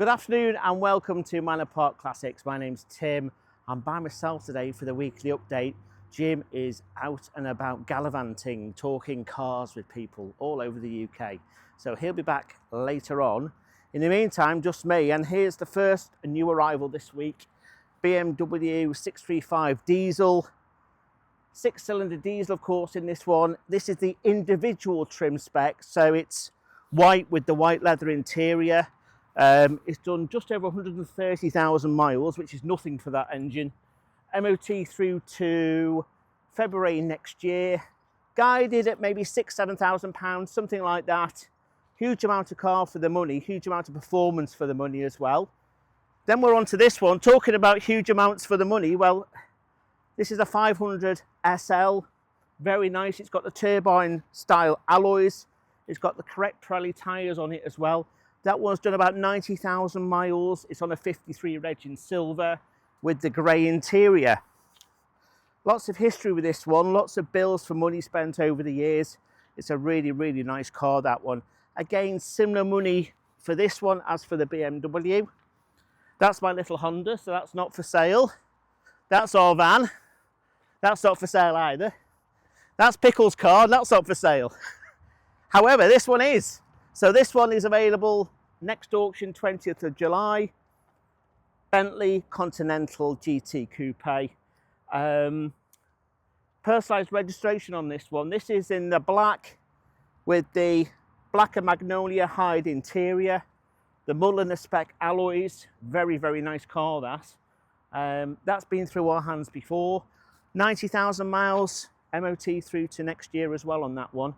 Good afternoon and welcome to Manor Park Classics. My name's Tim. I'm by myself today for the weekly update. Jim is out and about gallivanting, talking cars with people all over the UK. So he'll be back later on. In the meantime, just me, and here's the first new arrival this week. BMW 635 diesel. 6-cylinder diesel, of course, in this one. This is the individual trim spec, so it's white with the white leather interior. It's done just over 130,000 miles, which is nothing for that engine. MOT through to February next year. Guided at maybe £6,000–7,000, something like that. Huge amount of car for the money, huge amount of performance for the money as well. Then we're on to this one, talking about huge amounts for the money. Well, this is a 500 SL, very nice. It's got the turbine style alloys. It's got the correct Pirelli tyres on it as well. That one's done about 90,000 miles. It's on a 53 reg in silver with the grey interior. Lots of history with this one, lots of bills for money spent over the years. It's a really, really nice car, that one. Again, similar money for this one as for the BMW. That's my little Honda, so that's not for sale. That's our van. That's not for sale either. That's Pickle's car, that's not for sale. However, this one is. So this one is available next auction, 20th of July. Bentley Continental GT Coupe. Personalised registration on this one. This is in the black with the black and magnolia hide interior. The Mulliner spec alloys. Very, very nice car, that. That's been through our hands before. 90,000 miles, MOT through to next year as well on that one.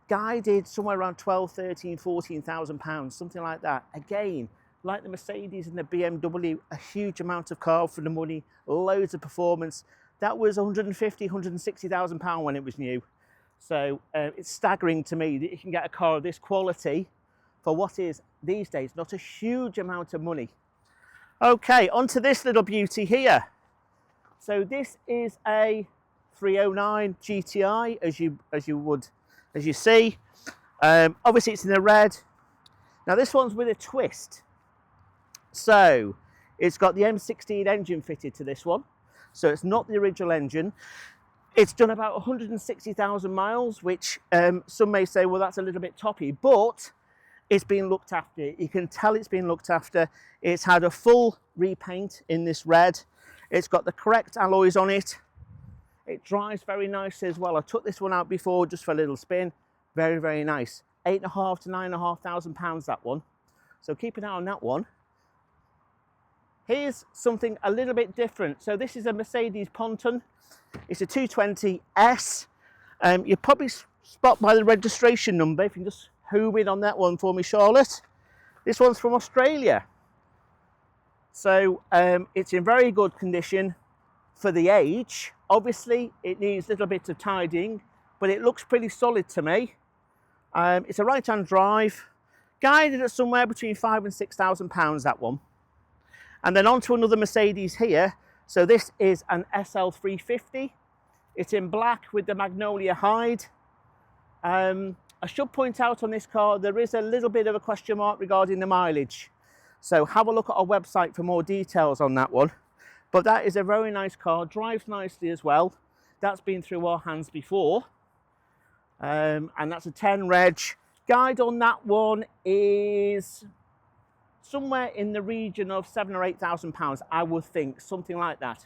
Guided somewhere around 12, 13, 14,000 pounds, something like that. Again, like the Mercedes and the BMW, a huge amount of car for the money, loads of performance. That was 150, 160,000 pound when it was new. So it's staggering to me that you can get a car of this quality for what is these days not a huge amount of money. Okay, onto this little beauty here. So this is a 309 GTI, as you see. Obviously it's in the red. Now this one's with a twist. So it's got the M16 engine fitted to this one. So it's not the original engine. It's done about 160,000 miles, which some may say, well, that's a little bit toppy, but it's been looked after. You can tell it's been looked after. It's had a full repaint in this red. It's got the correct alloys on it. It drives very nicely as well. I took this one out before just for a little spin. Very, very nice. 8,500 to 9,500 pounds, that one. So keep an eye on that one. Here's something a little bit different. So this is a Mercedes Ponton. It's a 220S. You probably spot by the registration number. If you can just home in on that one for me, Charlotte. This one's from Australia. So it's in very good condition for the age. Obviously, it needs a little bit of tidying, but it looks pretty solid to me. It's a right-hand drive, guided at somewhere between 5,000 and 6,000 pounds, that one. And then on to another Mercedes here. So this is an SL 350. It's in black with the magnolia hide. I should point out on this car, there is a little bit of a question mark regarding the mileage. So have a look at our website for more details on that one. But that is a very nice car, drives nicely as well. That's been through our hands before. And that's a 10 reg. Guide on that one is somewhere in the region of 7,000 or 8,000 pounds, I would think, something like that.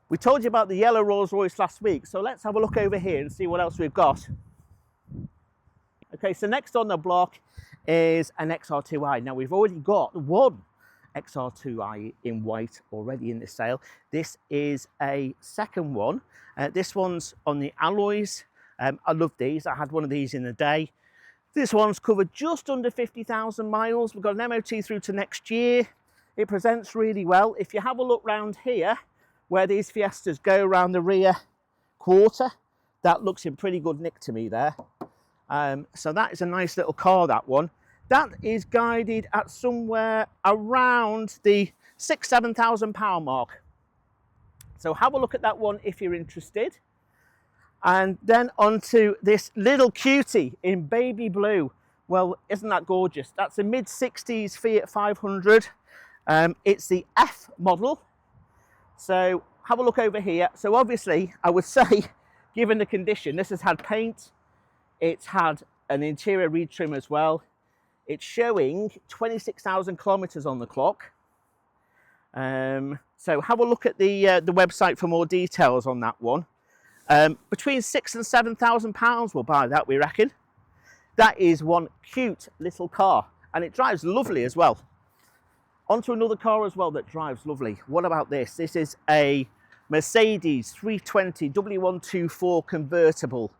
We told you about the yellow Rolls Royce last week, so let's have a look over here and see what else we've got. Okay, so next on the block is an XR2i. Now we've already got one XR2i in white already in the sale. This is a second one. This one's on the alloys. I love these. I had one of these in the day. This one's covered just under 50,000 miles. We've got an MOT through to next year. It presents really well. If you have a look round here, where these Fiestas go around the rear quarter, that looks in pretty good nick to me there. So that is a nice little car, that one. That is guided at somewhere around the 6,000–7,000 pound mark. So have a look at that one if you're interested. And then onto this little cutie in baby blue Well, isn't that gorgeous? That's a mid-60s Fiat 500. It's the F model. So have a look over here. So obviously, I would say, given the condition, this has had paint. It's had an interior retrim as well. It's showing 26,000 kilometers on the clock. So have a look at the website for more details on that one. Between £6,000 and £7,000 we'll buy that, we reckon. That is one cute little car, and it drives lovely as well. Onto another car as well that drives lovely. What about this? This is a Mercedes 320 W124 convertible.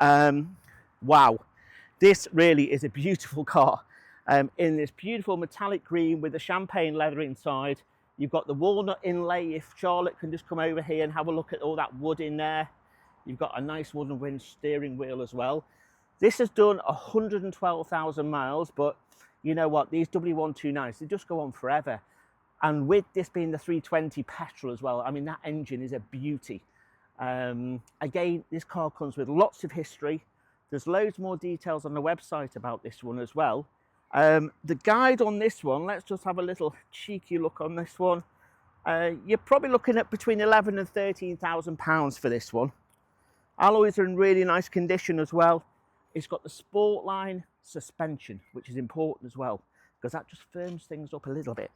Wow, this really is a beautiful car. In this beautiful metallic green with the champagne leather inside. You've got the walnut inlay if Charlotte can just come over here and have a look at all that wood in there. You've got a nice wooden winch steering wheel as well. This has done 112,000 miles, but you know what? These W129s, they just go on forever. And with this being the 320 petrol as well, I mean, that engine is a beauty. Again, this car comes with lots of history. There's loads more details on the website about this one as well. The guide on this one, let's just have a little cheeky look on this one. You're probably looking at between £11,000 and £13,000 for this one. Alloys are in really nice condition as well. It's got the Sportline suspension, which is important as well, because that just firms things up a little bit.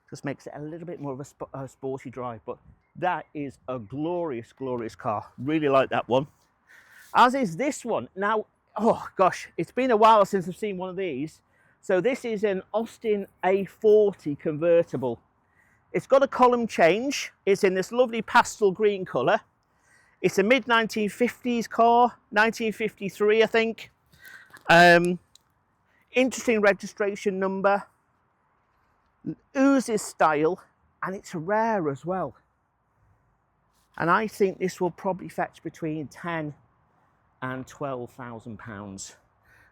Just makes it a little bit more of a sporty drive. But that is a glorious, glorious car. Really like that one. As is this one. Now, oh gosh, it's been a while since I've seen one of these. So this is an Austin A40 convertible. It's got a column change. It's in this lovely pastel green colour. It's a mid-1950s car, 1953 I think. Interesting registration number. Oozes style, and it's rare as well. And I think this will probably fetch between £10,000 and £12,000,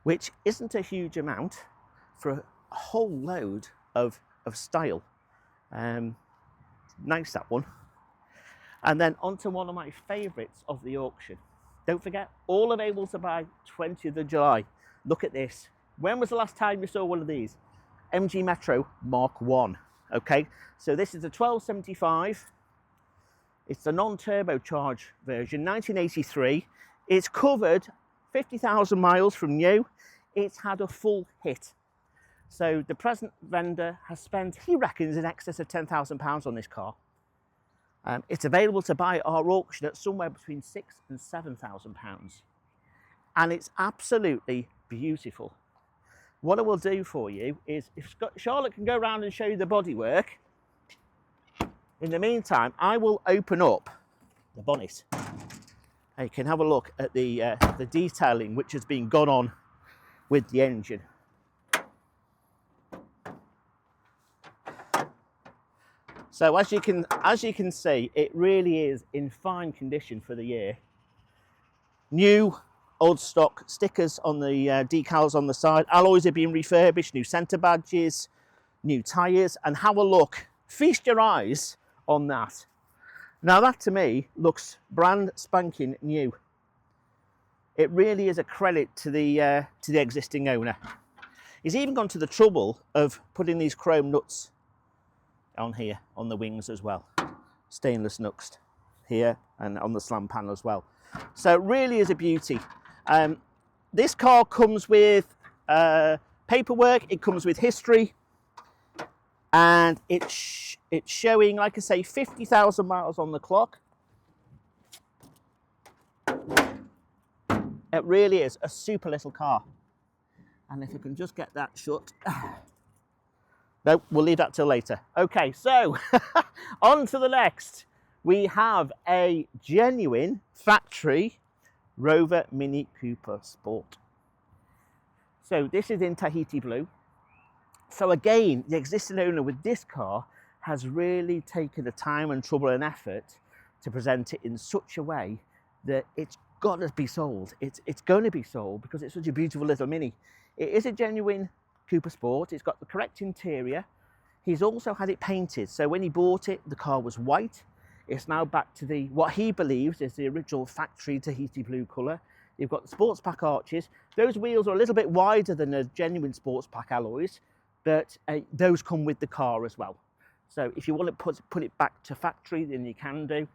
which isn't a huge amount for a whole load of style. Nice, that one. And then onto one of my favourites of the auction. Don't forget, all available to buy 20th of July. Look at this. When was the last time you saw one of these? MG Metro Mark 1. Okay, so this is a 1275. It's the non-turbocharged version, 1983. It's covered 50,000 miles from new. It's had a full hit. So the present vendor has spent, he reckons, in excess of £10,000 on this car. It's available to buy at our auction at somewhere between £6,000 and £7,000. And it's absolutely beautiful. What I will do for you is, if Charlotte can go around and show you the bodywork, in the meantime, I will open up the bonnet. And you can have a look at the detailing which has been gone on with the engine. So as you can see, it really is in fine condition for the year. New, old stock stickers on the decals on the side. Alloys have been refurbished, new centre badges, new tyres, and have a look. Feast your eyes on that. Now that to me looks brand spanking new. It really is a credit to the existing owner. He's even gone to the trouble of putting these chrome nuts on here on the wings as well, stainless nuts here and on the slam panel as well. So it really is a beauty. This car comes with paperwork, it comes with history, and it's showing, like I say, 50,000 miles on the clock. It really is a super little car. And if I can just get that shut. No, we'll leave that till later. Okay, so on to the next. We have a genuine factory Rover Mini Cooper Sport. So this is in Tahiti blue. So again, the existing owner with this car has really taken the time and trouble and effort to present it in such a way that it's got to be sold. It's going to be sold because it's such a beautiful little Mini. It is a genuine Cooper Sport. It's got the correct interior. He's also had it painted. So when he bought it, the car was white. It's now back to what he believes is the original factory Tahiti blue colour. You've got the sports pack arches. Those wheels are a little bit wider than the genuine sports pack alloys, but those come with the car as well. So if you want to put it back to factory, then you can do.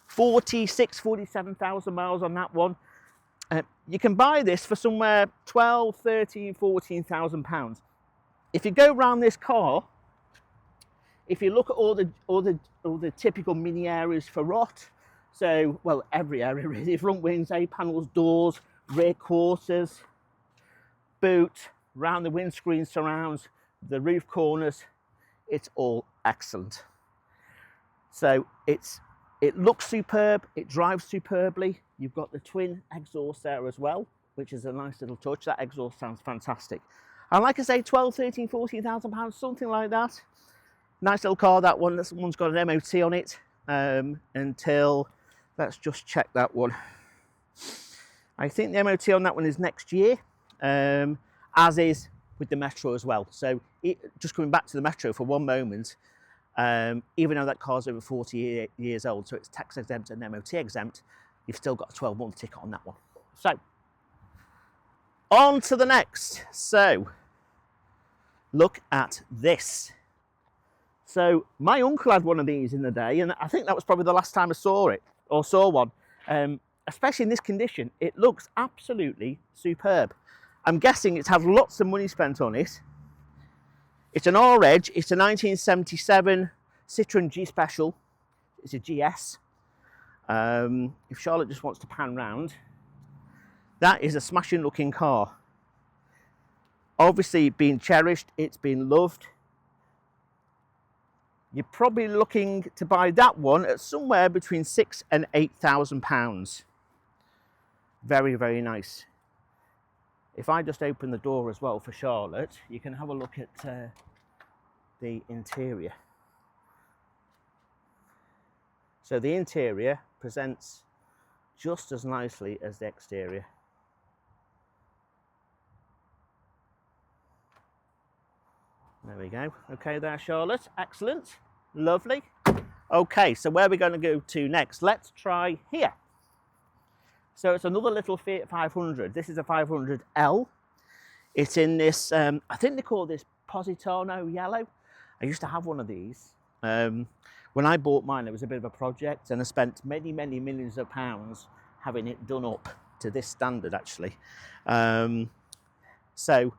47,000 miles on that one. You can buy this for somewhere 12, 13, 14,000 pounds. If you go around this car, if you look at all the typical mini areas for rot, so, well, every area really, front wings, A-panels, doors, rear quarters, boot, round the windscreen surrounds, the roof corners, it's all excellent. So it looks superb, it drives superbly. You've got the twin exhaust there as well, which is a nice little touch. That exhaust sounds fantastic. And like I say, 12, 13, 14,000 pounds, something like that. Nice little car, that one. This one's got an MOT on it until, let's just check that one. I think the MOT on that one is next year, as is with the Metro as well. So just coming back to the Metro for one moment, even though that car's over 40 years old, so it's tax exempt and MOT exempt, you've still got a 12-month ticket on that one. So, on to the next. So, look at this. So, my uncle had one of these in the day, and I think that was probably the last time I saw it, or saw one. Especially in this condition, it looks absolutely superb. I'm guessing it's had lots of money spent on it. It's an R-Edge, it's a 1977 Citroen G Special. It's a GS. If Charlotte just wants to pan round, that is a smashing looking car. Obviously being cherished, it's been loved. You're probably looking to buy that one at somewhere between £6,000 and £8,000. Very, very nice. If I just open the door as well for Charlotte, you can have a look at the interior. So the interior presents just as nicely as the exterior. There we go. Okay there, Charlotte. Excellent. Lovely. Okay, so where are we going to go to next? Let's try here. So it's another little Fiat 500. This is a 500L. It's in this, I think they call this Positano yellow. I used to have one of these. When I bought mine, it was a bit of a project, and I spent many, many millions of pounds having it done up to this standard, actually. So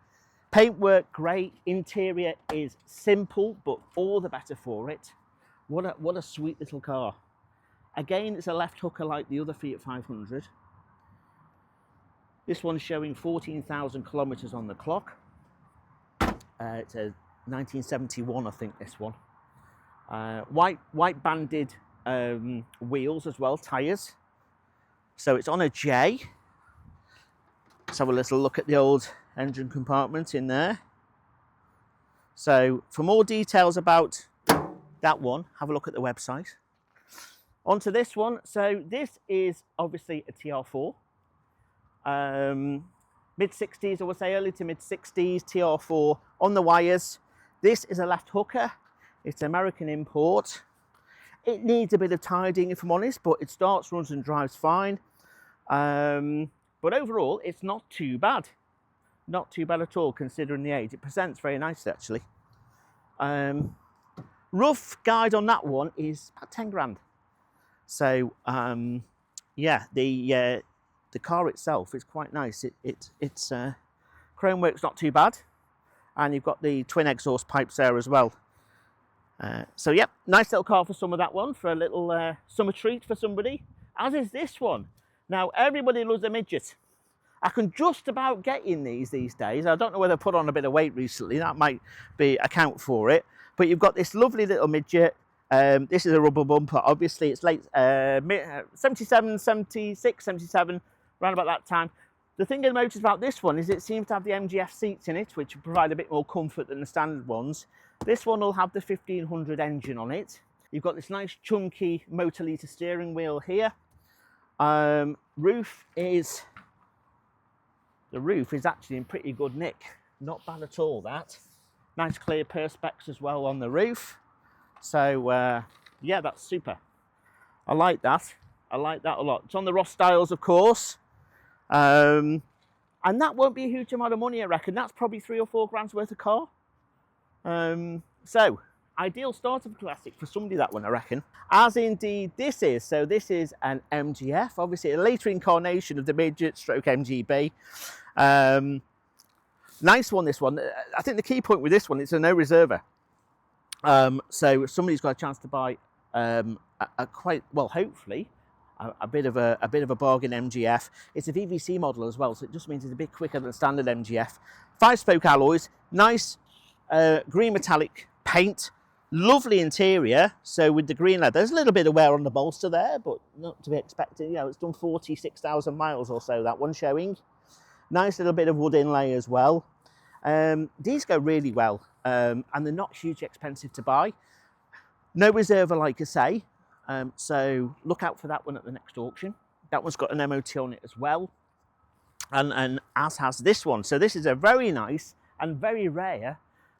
paintwork, great. Interior is simple, but all the better for it. What a sweet little car. Again, it's a left hooker like the other Fiat 500. This one's showing 14,000 kilometers on the clock. It's a 1971, I think, this one. White banded wheels as well, tyres. So it's on a J. Let's have a little look at the old engine compartment in there. So for more details about that one, have a look at the website. Onto this one. So this is obviously a TR4. Mid-60s, I would say early to mid-60s, TR4 on the wires. This is a left hooker. It's American import. It needs a bit of tidying, if I'm honest, but it starts, runs and drives fine. But overall, it's not too bad. Not too bad at all, considering the age. It presents very nicely, actually. Rough guide on that one is about 10 grand. So, yeah, the car itself is quite nice. It's chrome work's not too bad. And you've got the twin exhaust pipes there as well. So, yep, nice little car for some of that one, for a little summer treat for somebody, as is this one. Now, everybody loves a midget. I can just about get in these days. I don't know whether I put on a bit of weight recently. That might be account for it. But you've got this lovely little midget. This is a rubber bumper. Obviously, it's late 77, 76, 77, around about that time. The thing I noticed about this one is it seems to have the MGF seats in it, which provide a bit more comfort than the standard ones. This one will have the 1500 engine on it. You've got this nice chunky motor litre steering wheel here. The roof is actually in pretty good nick. Not bad at all, that. Nice clear perspex as well on the roof. So, yeah, that's super. I like that. I like that a lot. It's on the Ross styles, of course. And that won't be a huge amount of money, I reckon. That's probably 3 or 4 grand's worth of car. So ideal starter for classic for somebody, that one, I reckon. As indeed this is. So this is an MGF, obviously a later incarnation of the Midget stroke MGB. Nice one, this one. I think the key point with this one, it's a no reserver. So somebody's got a chance to buy a quite, well, hopefully a bit of a bargain MGF. It's a VVC model as well, so it just means it's a bit quicker than standard MGF. 5-spoke alloys, nice green metallic paint, lovely interior. So with the green leather, there's a little bit of wear on the bolster there, but not to be expected. You know, it's done 46,000 miles or so, that one showing. Nice little bit of wood inlay as well. These go really well, and they're not hugely expensive to buy. No reserver, like I say, so look out for that one at the next auction. That one's got an MOT on it as well, and as has this one. So this is a very nice and very rare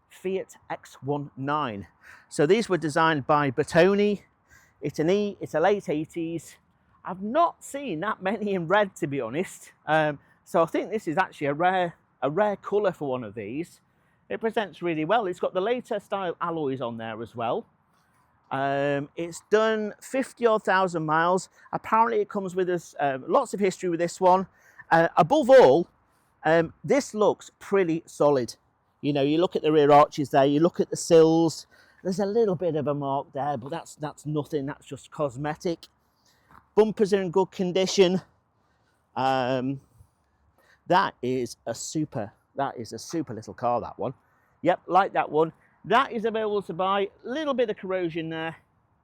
Fiat X1 9. So these were designed by Bertoni. It's an E, it's a late 80s. I've not seen that many in red, to be honest. So I think this is actually a rare colour for one of these. It presents really well. It's got the later style alloys on there as well. It's done 50-odd thousand miles. Apparently it comes with us lots of history with this one. Above all, this looks pretty solid. You know, you look at the rear arches there, you look at the sills, there's a little bit of a mark there, but that's nothing, that's just cosmetic. Bumpers are in good condition. That is a super little car, that one. Yep, like that one. That is available to buy. A little bit of corrosion there,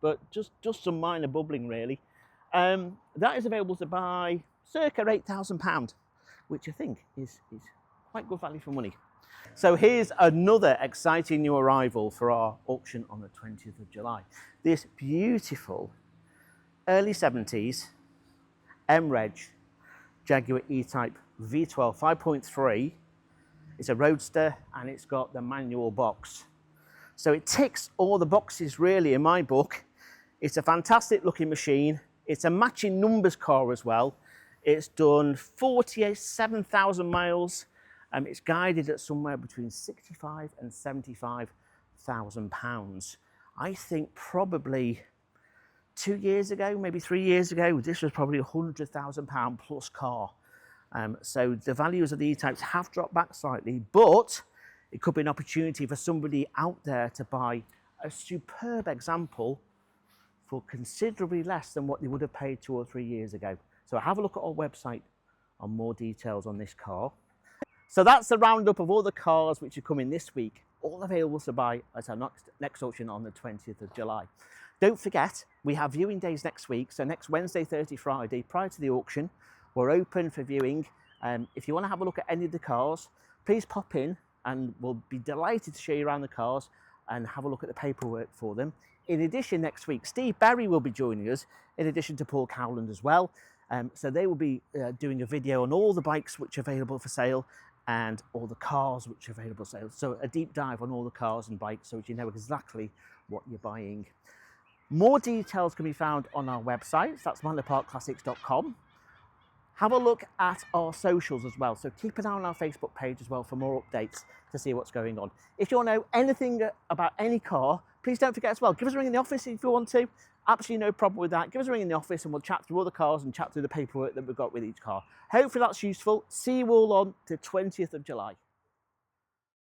but just some minor bubbling, really. That is available to buy circa £8,000, which I think is quite good value for money. So here's another exciting new arrival for our auction on the 20th of July. This beautiful early 70s M-Reg Jaguar E-Type V12 5.3. It's a Roadster and it's got the manual box. So it ticks all the boxes really in my book. It's a fantastic looking machine. It's a matching numbers car as well. It's done 47,000 miles. It's guided at somewhere between 65 and 75,000 pounds. I think probably 2 years ago, maybe 3 years ago, this was probably £100,000 plus car. So the values of the E-Types have dropped back slightly, but it could be an opportunity for somebody out there to buy a superb example for considerably less than what they would have paid 2 or 3 years ago. So have a look at our website on more details on this car. So that's the roundup of all the cars which are coming this week, all available to buy at our next auction on the 20th of July. Don't forget, we have viewing days next week, so next Wednesday, Thursday, Friday, prior to the auction, we're open for viewing. If you want to have a look at any of the cars, please pop in and we'll be delighted to show you around the cars and have a look at the paperwork for them. In addition, next week, Steve Berry will be joining us, in addition to Paul Cowland as well. So they will be doing a video on all the bikes which are available for sale and all the cars which are available for sale. So a deep dive on all the cars and bikes so that you know exactly what you're buying. More details can be found on our website, that's manorparkclassics.com. Have a look at our socials as well. So keep an eye on our Facebook page as well for more updates to see what's going on. If you want to know anything about any car, please don't forget as well, give us a ring in the office if you want to. Absolutely no problem with that. Give us a ring in the office and we'll chat through all the cars and chat through the paperwork that we've got with each car. Hopefully that's useful. See you all on the 20th of July.